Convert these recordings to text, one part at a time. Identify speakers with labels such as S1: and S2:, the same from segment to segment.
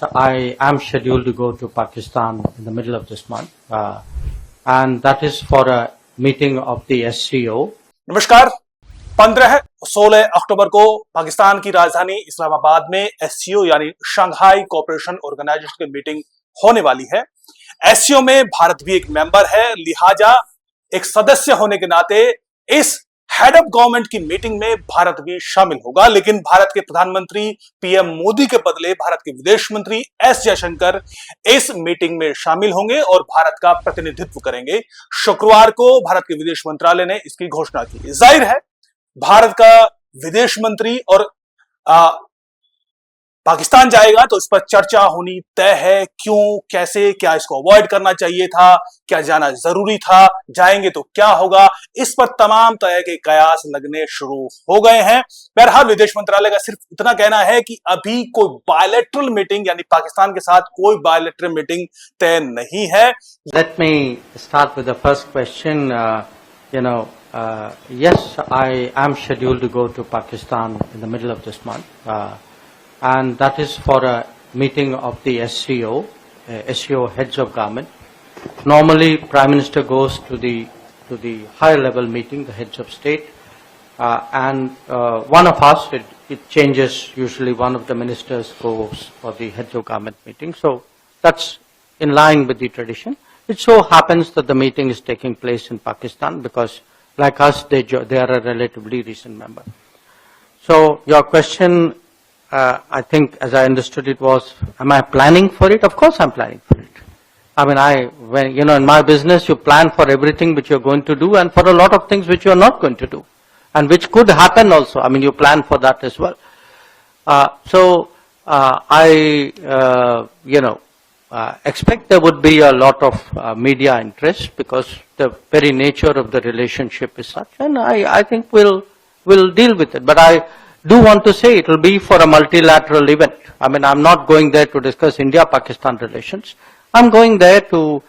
S1: I am scheduled to go to Pakistan in the middle of this month, and that is for a meeting of the SCO.
S2: नमस्कार। 15-16 अक्टूबर को पाकिस्तान की राजधानी इस्लामाबाद में SCO यानी Shanghai cooperation organisation की meeting होने वाली है। एससीओ में भारत भी एक मेंबर है, लिहाजा एक सदस्य होने के नाते इस हेड ऑफ गवर्नमेंट की मीटिंग में भारत भी शामिल होगा। लेकिन भारत के प्रधानमंत्री पीएम मोदी के बदले भारत के विदेश मंत्री एस जयशंकर इस मीटिंग में शामिल होंगे और भारत का प्रतिनिधित्व करेंगे। शुक्रवार को भारत के विदेश मंत्रालय ने इसकी घोषणा की। जाहिर है भारत का विदेश मंत्री और पाकिस्तान जाएगा तो इस पर चर्चा होनी तय है। क्यों, कैसे, क्या इसको अवॉइड करना चाहिए था, क्या जाना जरूरी था, जाएंगे तो क्या होगा, इस पर तमाम तरह के कयास लगने शुरू हो गए हैं। बहरहाल विदेश मंत्रालय का सिर्फ इतना कहना है कि अभी कोई बायलैटरल मीटिंग यानी पाकिस्तान के साथ कोई बायलैटरल मीटिंग तय नहीं है।
S1: Let me start with the first question. Yes, I am scheduled to go to Pakistan in the middle of this month, and that is for a meeting of the SCO, SCO heads of government. Normally, Prime Minister goes to the higher level meeting, the heads of state, and one of us, it changes. Usually, one of the ministers goes for the heads of government meeting. So that's in line with the tradition. It so happens that the meeting is taking place in Pakistan because, like us, they are a relatively recent member. So your question, I think, as I understood it, was, am I planning for it? Of course I'm planning for it. I mean, in my business, you plan for everything which you're going to do and for a lot of things which you're not going to do and which could happen also. I mean, you plan for that as well. Expect there would be a lot of media interest because the very nature of the relationship is such, and I think we'll deal with it. But I do want to say it will be for a multilateral event. I mean, I'm not going there to discuss India-Pakistan relations. I'm going there to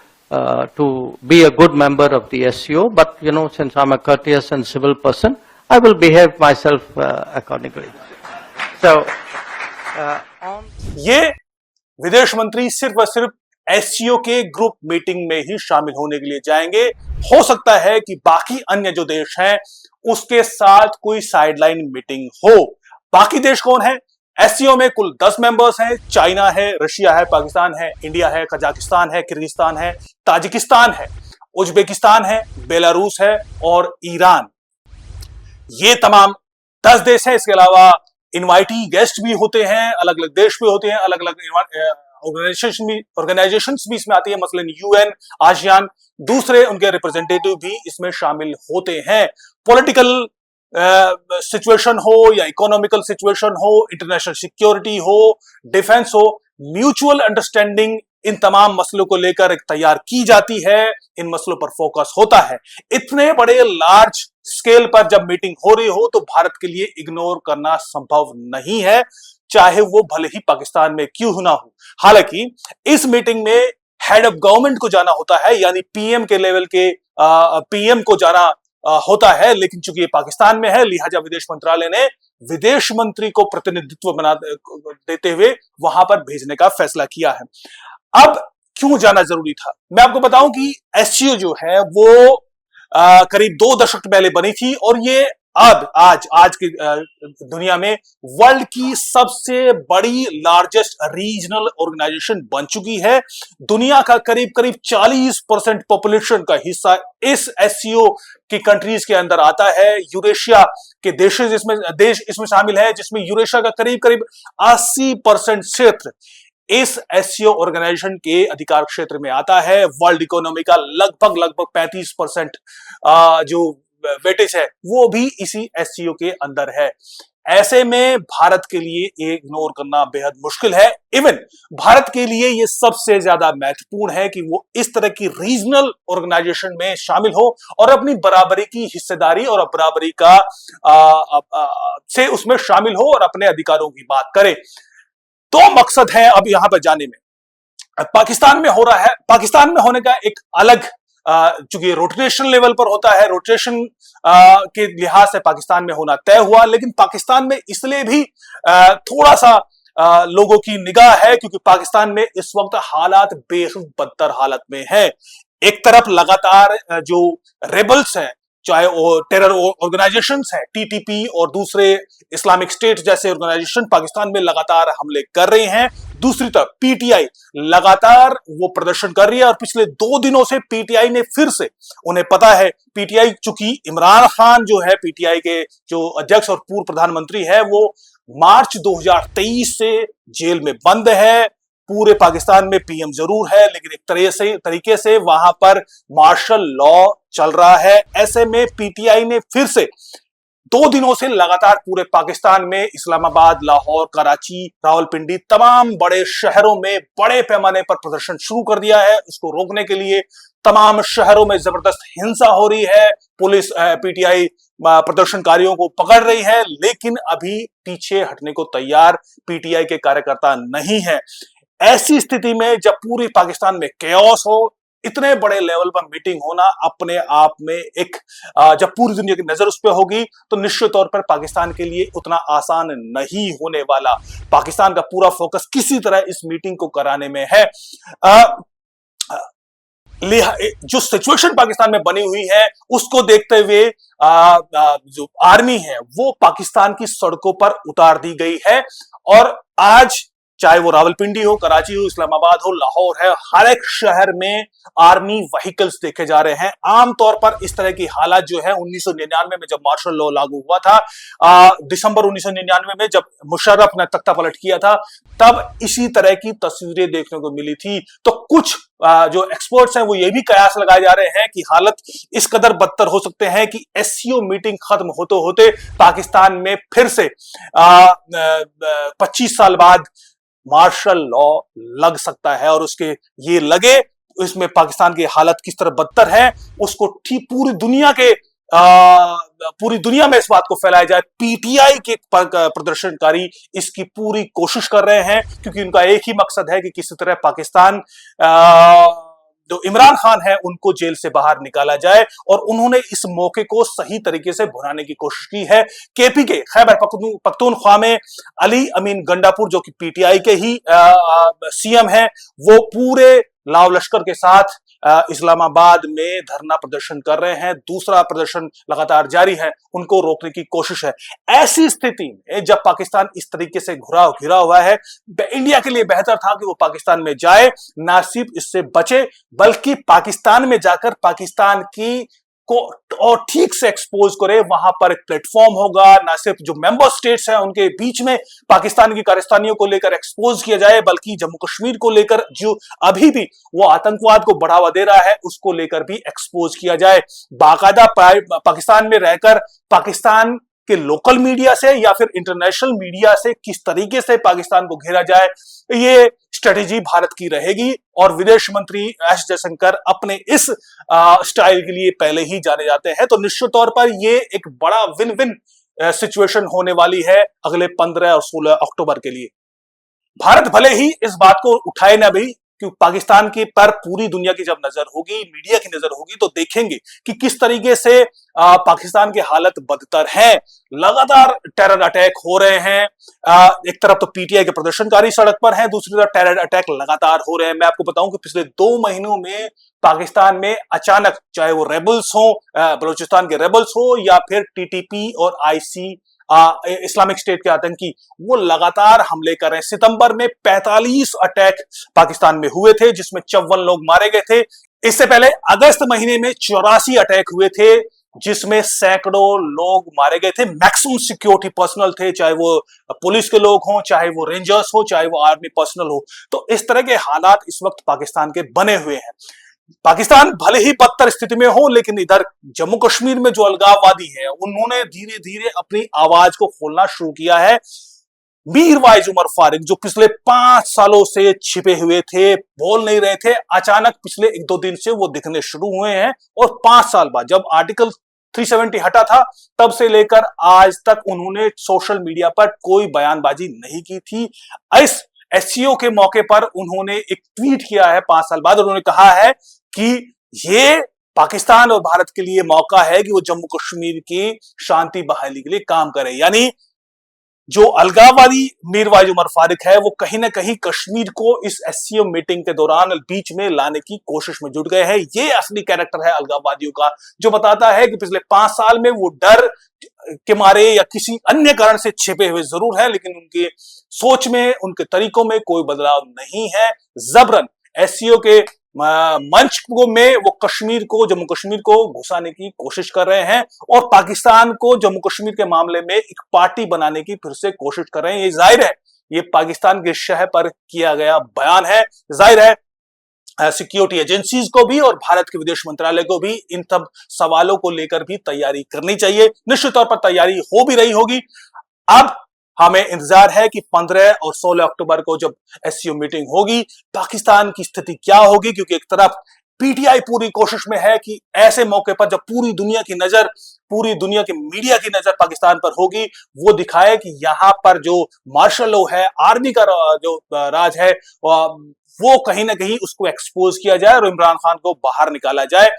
S1: be a good member of the SCO, but since I'm a courteous and civil person, I will behave myself accordingly. So,
S2: ये विदेश मंत्री सिर्फ और सिर्फ SCO के group meeting में ही शामिल होने के लिए जाएंगे। हो सकता है कि बाकी अन्य जो देश हैं उसके साथ कोई साइडलाइन मीटिंग हो। बाकी देश कौन है? एससीओ में कुल 10 मेंबर्स हैं। चाइना है, रशिया है, पाकिस्तान है, इंडिया है, कजाकिस्तान है, किर्गिस्तान है, ताजिकिस्तान है, उज्बेकिस्तान है, बेलारूस है और ईरान। ये तमाम 10 देश हैं। इसके अलावा इनवाइटी गेस्ट भी होते हैं, अलग अलग देश भी होते हैं, अलग अलग ऑर्गेनाइजेशंस भी इसमें आती है, मसलन यूएन, आसियान, दूसरे उनके रिप्रेजेंटेटिव भी इसमें शामिल होते हैं। पॉलिटिकल सिचुएशन हो या इकोनॉमिकल सिचुएशन हो, इंटरनेशनल सिक्योरिटी हो, डिफेंस हो, म्यूचुअल अंडरस्टैंडिंग इन तमाम मसलों को लेकर एक तैयार की जाती है। इन मसलों पर फोकस होता है। इतने बड़े लार्ज स्केल पर जब मीटिंग हो रही हो तो भारत के लिए इग्नोर करना संभव नहीं है, चाहे वो भले ही पाकिस्तान में क्यों ना हो। हालांकि इस मीटिंग में हेड ऑफ गवर्नमेंट को जाना होता है, यानी पीएम के लेवल के पीएम को जाना होता है, लेकिन चूंकि ये पाकिस्तान में है, लिहाजा विदेश मंत्रालय ने विदेश मंत्री को प्रतिनिधित्व बना देते हुए वहां पर भेजने का फैसला किया है। अब क्यों जाना जरूरी था? मैं आपको बताऊं कि एससीओ जो है वो करीब 2 दशक पहले बनी थी और ये अब आज की दुनिया में वर्ल्ड की सबसे बड़ी लार्जेस्ट रीजनल ऑर्गेनाइजेशन बन चुकी है। दुनिया का करीब 40% पॉपुलेशन का हिस्सा इस एससीओ की कंट्रीज के अंदर आता है। यूरेशिया के देश इसमें शामिल है, जिसमें यूरेशिया का करीब 80% क्षेत्र इस एससीओ ऑर्गेनाइजेशन के अधिकार क्षेत्र में आता है। वर्ल्ड इकोनॉमी का लगभग 35% जो वेटेज है वो भी इसी एससीओ के अंदर है। ऐसे में भारत के लिए इग्नोर करना बेहद मुश्किल है। इवन भारत के लिए ये सबसे ज्यादा महत्वपूर्ण है कि वो इस तरह की रीजनल ऑर्गेनाइजेशन में शामिल हो और अपनी बराबरी की हिस्सेदारी और बराबरी का से उसमें शामिल हो और अपने अधिकारों की बात करे। 2 मकसद है अब यहां पर जाने में। पाकिस्तान में हो रहा है, पाकिस्तान में होने का एक अलग चूंकि रोटेशन लेवल पर होता है, रोटेशन के लिहाज से पाकिस्तान में होना तय हुआ, लेकिन पाकिस्तान में इसलिए भी थोड़ा सा लोगों की निगाह है, क्योंकि पाकिस्तान में इस वक्त हालात बेहद बदतर हालत में है। एक तरफ लगातार जो रेबल्स हैं, चाहे वो टेरर ऑर्गेनाइजेशंस हैं, टीटीपी और दूसरे इस्लामिक स्टेट जैसे ऑर्गेनाइजेशन पाकिस्तान में लगातार हमले कर रहे हैं। दूसरी तरफ पीटीआई लगातार वो प्रदर्शन कर रही है और पिछले 2 दिनों से पीटीआई ने फिर से, उन्हें पता है पीटीआई, चूंकि इमरान खान जो है पीटीआई के जो अध्यक्ष और पूर्व प्रधानमंत्री है, वो मार्च 2023 से जेल में बंद है। पूरे पाकिस्तान में पीएम जरूर है, लेकिन एक तरीके से वहां पर मार्शल लॉ चल रहा है। ऐसे में पीटीआई ने फिर से 2 दिनों से लगातार पूरे पाकिस्तान में इस्लामाबाद, लाहौर, कराची, रावलपिंडी, तमाम बड़े शहरों में बड़े पैमाने पर प्रदर्शन शुरू कर दिया है। उसको रोकने के लिए तमाम शहरों में जबरदस्त हिंसा हो रही है। पुलिस पीटीआई प्रदर्शनकारियों को पकड़ रही है, लेकिन अभी पीछे हटने को तैयार पीटीआई के कार्यकर्ता नहीं है। ऐसी स्थिति में जब पूरे पाकिस्तान में केओस हो, इतने बड़े लेवल पर मीटिंग होना अपने आप में एक जब पूरी दुनिया की नजर उस पर होगी, तो निश्चित तौर पर पाकिस्तान के लिए उतना आसान नहीं होने वाला। पाकिस्तान का पूरा फोकस किसी तरह इस मीटिंग को कराने में है। जो सिचुएशन पाकिस्तान में बनी हुई है, उसको देखते हुए जो आर्मी है वो पाकिस्तान की सड़कों पर उतार दी गई है। और आज चाहे वो रावलपिंडी हो, कराची हो, इस्लामाबाद हो, लाहौर है, हर एक शहर में आर्मी व्हीकल्स देखे जा रहे हैं। आमतौर पर इस तरह की हालात जो है 1999 में जब मार्शल लॉ लागू हुआ था, दिसंबर 1999 में जब मुशर्रफ ने तख्ता पलट किया था, तब इसी तरह की तस्वीरें देखने को मिली थी। तो कुछ जो एक्सपर्ट्स हैं वो ये भी कयास लगाए जा रहे हैं कि हालत इस कदर बदतर हो सकते हैं कि एससीओ मीटिंग खत्म होते होते पाकिस्तान में फिर से 25 साल बाद मार्शल लॉ लग सकता है। और उसके ये लगे, इसमें पाकिस्तान की हालत किस तरह बदतर है उसको ठीक पूरी दुनिया में इस बात को फैलाया जाए। पीटीआई के प्रदर्शनकारी इसकी पूरी कोशिश कर रहे हैं, क्योंकि उनका एक ही मकसद है कि किसी तरह पाकिस्तान जो इमरान खान है उनको जेल से बाहर निकाला जाए। और उन्होंने इस मौके को सही तरीके से भुनाने की कोशिश की है। केपी के खैबर पख्तूनख्वा में अली अमीन गंडापुर, जो कि पीटीआई के ही सीएम है, वो पूरे लाव लश्कर के साथ इस्लामाबाद में धरना प्रदर्शन कर रहे हैं। दूसरा प्रदर्शन लगातार जारी है, उनको रोकने की कोशिश है। ऐसी स्थिति में जब पाकिस्तान इस तरीके से घिरा हुआ है, इंडिया के लिए बेहतर था कि वो पाकिस्तान में जाए, ना सिर्फ इससे बचे बल्कि पाकिस्तान में जाकर पाकिस्तान की को और ठीक से एक्सपोज करे। वहां पर एक प्लेटफॉर्म होगा, ना सिर्फ जो मेंबर स्टेट्स हैं उनके बीच में पाकिस्तान की कारस्तानियों को लेकर एक्सपोज किया जाए, बल्कि जम्मू कश्मीर को लेकर जो अभी भी वो आतंकवाद को बढ़ावा दे रहा है उसको लेकर भी एक्सपोज किया जाए। बाकायदा पाकिस्तान में रहकर पाकिस्तान के लोकल मीडिया से या फिर इंटरनेशनल मीडिया से किस तरीके से पाकिस्तान को घेरा जाए, ये स्ट्रेटेजी भारत की रहेगी। और विदेश मंत्री एस जयशंकर अपने इस स्टाइल के लिए पहले ही जाने जाते हैं। तो निश्चित तौर पर ये एक बड़ा विन विन सिचुएशन होने वाली है अगले 15 और 16 अक्टूबर के लिए। भारत भले ही इस बात को उठाए ना भी, क्योंकि पाकिस्तान के पर पूरी दुनिया की जब नजर होगी, मीडिया की नजर होगी, तो देखेंगे कि किस तरीके से पाकिस्तान की हालत बदतर है। लगातार टेरर अटैक हो रहे हैं। एक तरफ तो पीटीआई के प्रदर्शनकारी सड़क पर हैं, दूसरी तरफ टेरर अटैक लगातार हो रहे हैं। मैं आपको बताऊं कि पिछले 2 महीनों में पाकिस्तान में अचानक, चाहे वो रेबल्स हो, बलूचिस्तान के रेबल्स हो, या फिर टीटीपी और आईसी इस्लामिक स्टेट के आतंकी, वो लगातार हमले कर रहे हैं। सितंबर में 45 अटैक पाकिस्तान में हुए थे, जिसमें 54 लोग मारे गए थे। इससे पहले अगस्त महीने में 84 अटैक हुए थे, जिसमें सैकड़ों लोग मारे गए थे। मैक्सिमम सिक्योरिटी पर्सनल थे, चाहे वो पुलिस के लोग हों, चाहे वो रेंजर्स हो, चाहे वो आर्मी पर्सनल हो। तो इस तरह के हालात इस वक्त पाकिस्तान के बने हुए हैं। पाकिस्तान भले ही बदतर स्थिति में हो, लेकिन इधर जम्मू कश्मीर में जो अलगाववादी है उन्होंने धीरे धीरे अपनी आवाज को खोलना शुरू किया है। मीरवाइज उमर फारूक, जो पिछले 5 सालों से छिपे हुए थे, बोल नहीं रहे थे, अचानक पिछले 1-2 दिन से वो दिखने शुरू हुए हैं। और 5 साल बाद जब आर्टिकल 370 हटा था, तब से लेकर आज तक उन्होंने सोशल मीडिया पर कोई बयानबाजी नहीं की थी। इस एससीओ के मौके पर उन्होंने एक ट्वीट किया है 5 साल बाद। उन्होंने कहा है कि ये पाकिस्तान और भारत के लिए मौका है कि वो जम्मू कश्मीर की शांति बहाली के लिए काम करे। यानी जो अलगाववादी मीरवाइज उमर फारूक है वो कहीं ना कहीं कश्मीर को इस एससीओ मीटिंग के दौरान बीच में लाने की कोशिश में जुट गए हैं। ये असली कैरेक्टर है अलगाववादियों का, जो बताता है कि पिछले 5 साल में वो डर के मारे या किसी अन्य कारण से छिपे हुए जरूर है, लेकिन उनके सोच में, उनके तरीकों में कोई बदलाव नहीं है। जबरन एससीओ के मंच को में वो कश्मीर को, जम्मू कश्मीर को घुसाने की कोशिश कर रहे हैं और पाकिस्तान को जम्मू कश्मीर के मामले में एक पार्टी बनाने की फिर से कोशिश कर रहे हैं। ये जाहिर है, ये पाकिस्तान के शह पर किया गया बयान है। जाहिर है सिक्योरिटी एजेंसीज को भी और भारत के विदेश मंत्रालय को भी इन सब सवालों को लेकर भी तैयारी करनी चाहिए। निश्चित तौर पर तैयारी हो भी रही होगी। अब हमें इंतजार है कि 15 और 16 अक्टूबर को जब एससीओ मीटिंग होगी, पाकिस्तान की स्थिति क्या होगी, क्योंकि एक तरफ पीटीआई पूरी कोशिश में है कि ऐसे मौके पर जब पूरी दुनिया की नजर, पूरी दुनिया की मीडिया की नजर पाकिस्तान पर होगी, वो दिखाए कि यहां पर जो मार्शल लॉ है, आर्मी का जो राज है, वो कहीं ना कहीं उसको एक्सपोज किया जाए और इमरान खान को बाहर निकाला जाए।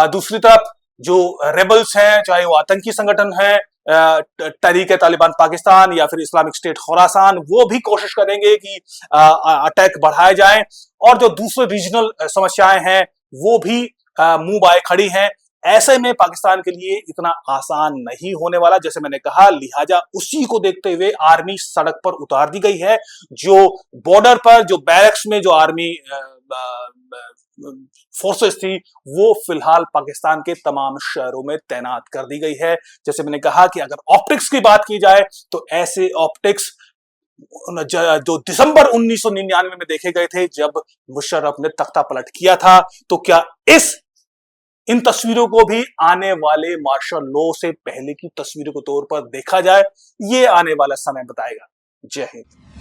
S2: दूसरी तरफ जो रेबल्स हैं, चाहे वो आतंकी संगठन है, तहरीक तालिबान पाकिस्तान या फिर इस्लामिक स्टेट खुरासान, वो भी कोशिश करेंगे कि अटैक बढ़ाए जाएं और जो दूसरे रीजनल समस्याएं हैं वो भी मुंह बाए खड़ी हैं। ऐसे में पाकिस्तान के लिए इतना आसान नहीं होने वाला, जैसे मैंने कहा, लिहाजा उसी को देखते हुए आर्मी सड़क पर उतार दी गई है। जो बॉर्डर पर, जो बैरक्स में जो आर्मी फोर्सेस थी, वो फिलहाल पाकिस्तान के तमाम शहरों में तैनात कर दी गई है। जैसे मैंने कहा कि अगर ऑप्टिक्स की बात की जाए तो ऐसे ऑप्टिक्स जो दिसंबर 1999 में देखे गए थे जब मुशर्रफ ने तख्ता पलट किया था, तो क्या इन तस्वीरों को भी आने वाले मार्शल लॉ से पहले की तस्वीरों के तौर पर देखा जाए? ये आने वाला समय बताएगा। जय हिंद।